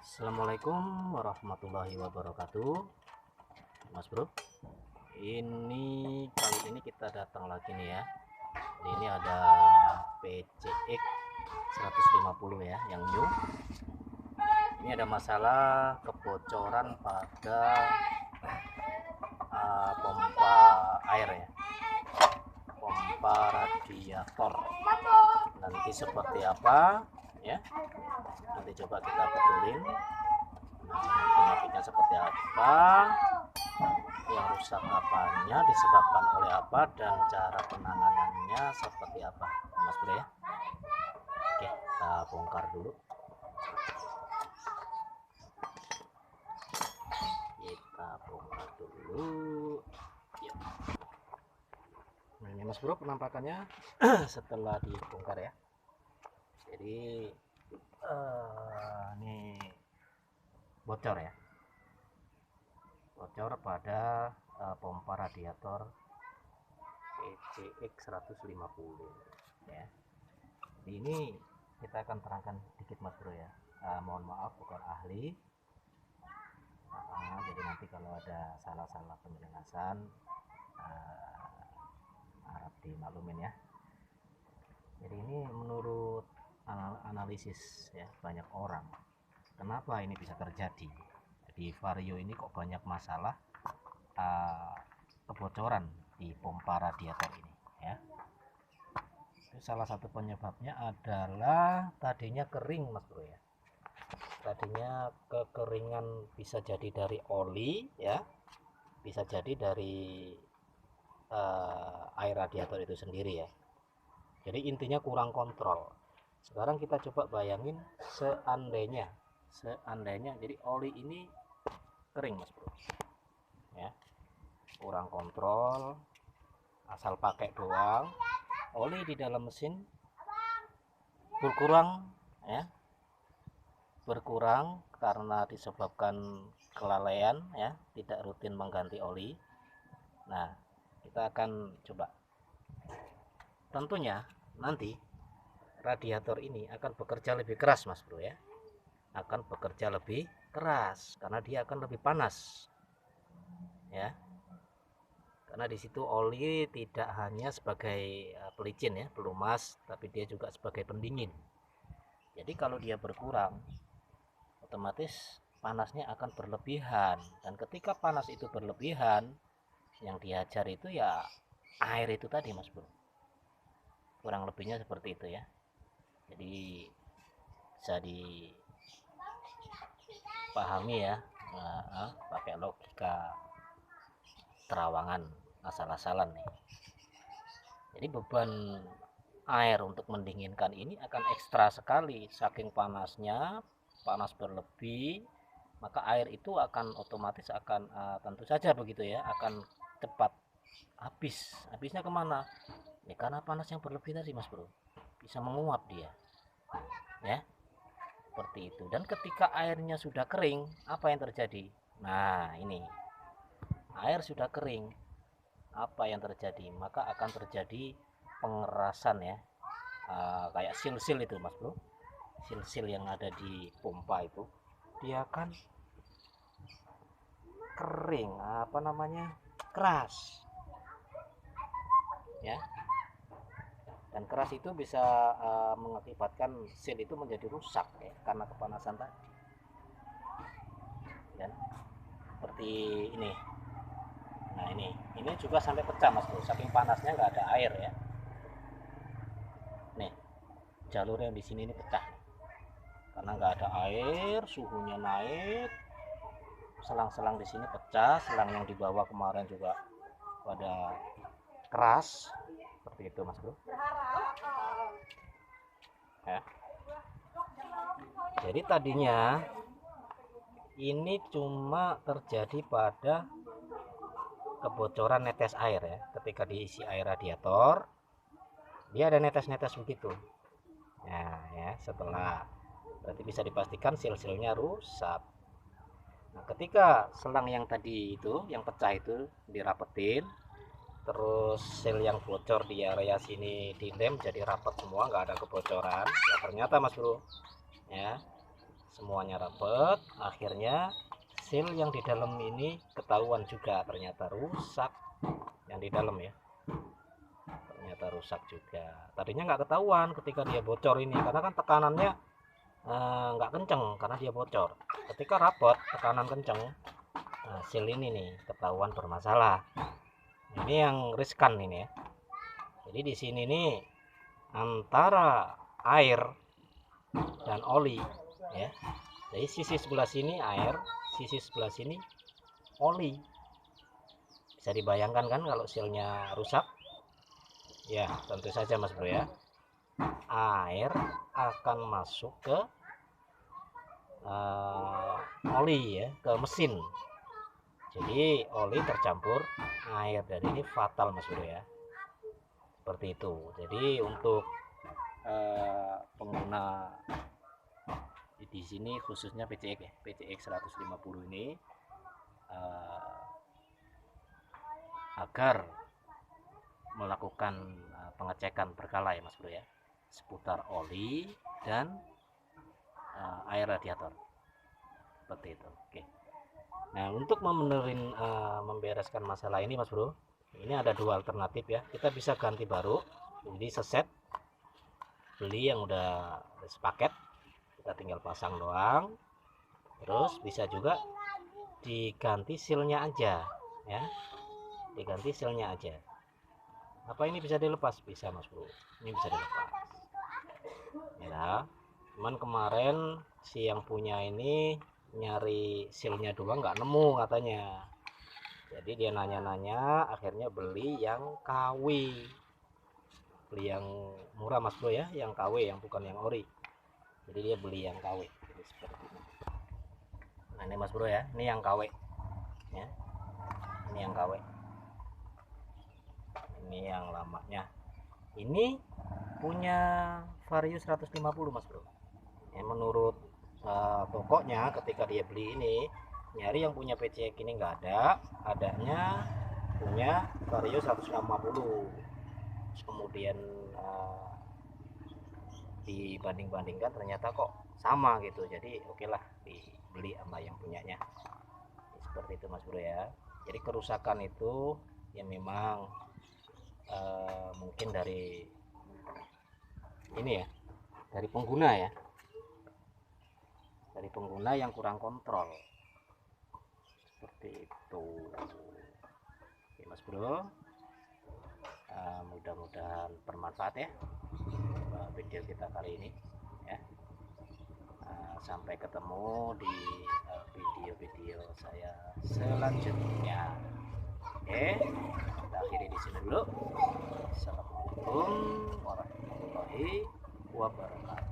Assalamualaikum warahmatullahi wabarakatuh, Mas Bro. Ini kali ini kita datang lagi nih ya. Ini ada PCX 150 ya, yang new. Ini ada masalah kebocoran pada pompa air ya, pompa radiator. Nanti seperti apa ya? Nanti coba kita betulin. Penyakitnya seperti apa, yang rusak apanya, disebabkan oleh apa, dan cara penanganannya seperti apa, Mas Bro ya. Oke, kita bongkar dulu. Yuk. Nah, ini Mas Bro penampakannya setelah dibongkar ya. Jadi ini bocor ya, bocor pada pompa radiator PCX 150 ya. Jadi ini kita akan terangkan dikit Mas Bro ya. Mohon maaf bukan ahli, jadi nanti kalau ada salah-salah penjelasan harap dimaklumin ya. Jadi ini menurut analisis ya banyak orang, kenapa ini bisa terjadi di Vario ini, kok banyak masalah kebocoran di pompa radiator ini ya. Salah satu penyebabnya adalah tadinya kering Mas Bro ya. Tadinya kekeringan, bisa jadi dari oli ya, bisa jadi dari air radiator itu sendiri ya. Jadi intinya kurang kontrol. Sekarang kita coba bayangin seandainya jadi oli ini kering Mas Bro ya, kurang kontrol, asal pakai doang, oli di dalam mesin berkurang ya, berkurang karena disebabkan kelalaian ya, tidak rutin mengganti oli. Nah, kita akan coba, tentunya nanti radiator ini akan bekerja lebih keras Mas Bro ya, akan bekerja lebih keras karena dia akan lebih panas ya, karena di situ oli tidak hanya sebagai pelicin ya, pelumas, tapi dia juga sebagai pendingin. Jadi kalau dia berkurang, otomatis panasnya akan berlebihan, dan ketika panas itu berlebihan, yang dihajar itu ya air itu tadi Mas Bro. Kurang lebihnya seperti itu ya. Jadi bisa dipahami ya, pakai logika terawangan, asal-asalan nih. Jadi beban air untuk mendinginkan ini akan ekstra sekali, saking panasnya, panas berlebih, maka air itu akan otomatis akan tentu saja begitu ya, akan cepat habis. Habisnya kemana ya, karena panas yang berlebih tadi Mas Bro, bisa menguap dia ya, seperti itu. Dan ketika airnya sudah kering, apa yang terjadi? Nah, ini air sudah kering, apa yang terjadi? Maka akan terjadi pengerasan ya, kayak sil-sil itu Mas Bro, sil-sil yang ada di pompa itu, dia akan kering, keras ya. Dan keras itu bisa mengakibatkan sil itu menjadi rusak ya, karena kepanasan tadi dan seperti ini. Nah, ini juga sampai pecah Mas Bro, saking panasnya, nggak ada air ya. Nih, jalur yang di sini ini pecah karena nggak ada air, suhunya naik, selang-selang di sini pecah, selang yang di bawah kemarin juga pada keras, seperti itu Mas Bro ya. Jadi tadinya ini cuma terjadi pada kebocoran netes air ya, ketika diisi air radiator dia ada netes-netes begitu. Nah ya, setelah, berarti bisa dipastikan sil-silnya rusak. Nah, ketika selang yang tadi itu, yang pecah itu dirapetin, terus sel yang bocor di area sini dilem jadi rapat semua, nggak ada kebocoran ya, ternyata Mas Bro ya, semuanya rapet, akhirnya seal yang di dalam ini ketahuan juga ternyata rusak. Yang di dalam ya, ternyata rusak juga. Tadinya nggak ketahuan ketika dia bocor ini, karena kan tekanannya nggak kenceng karena dia bocor. Ketika rapet tekanan kenceng, nah, seal ini nih ketahuan bermasalah. Ini yang riskan ini ya. Jadi di sini nih antara air dan oli ya. Jadi sisi sebelah sini air, sisi sebelah sini oli. Bisa dibayangkan kan kalau sealnya rusak? Ya, tentu saja Mas Bro ya. Air akan masuk ke oli ya, ke mesin. Jadi oli tercampur air dan ini fatal Mas Bro ya. Seperti itu. Jadi untuk pengguna di sini khususnya PCX ya, PCX 150 ini agar melakukan pengecekan berkala ya Mas Bro ya, seputar oli dan air radiator. Seperti itu. Oke. Nah, untuk membereskan masalah ini Mas Bro, ini ada dua alternatif ya. Kita bisa ganti baru, jadi seset beli yang udah sepaket, kita tinggal pasang doang. Terus bisa juga diganti sealnya aja ya, diganti sealnya aja. Apa ini bisa dilepas? Bisa Mas Bro, ini bisa dilepas ya. Cuman kemarin si yang punya ini nyari sealnya doang nggak nemu katanya, jadi dia nanya-nanya akhirnya beli yang KW, beli yang murah Mas Bro ya, yang KW, yang bukan yang ori. Jadi dia beli yang KW. Jadi seperti ini. Nah ini Mas Bro ya, ini yang KW ya, ini yang KW, ini yang lamanya. Ini punya Vario 150 Mas Bro ya. Menurut tokonya ketika dia beli ini nyari yang punya PCX ini nggak ada, adanya punya Vario 150. Kemudian dibanding-bandingkan ternyata kok sama gitu, jadi oke lah dibeli sama yang punyanya. Seperti itu Mas Bro ya. Jadi kerusakan itu ya memang mungkin dari ini ya, dari pengguna ya, dari pengguna yang kurang kontrol. Seperti itu. Oke Mas Bro, mudah-mudahan bermanfaat ya video kita kali ini ya. Sampai ketemu di video-video saya selanjutnya. Oke, kita akhiri di sini dulu. Assalamualaikum warahmatullahi wabarakatuh.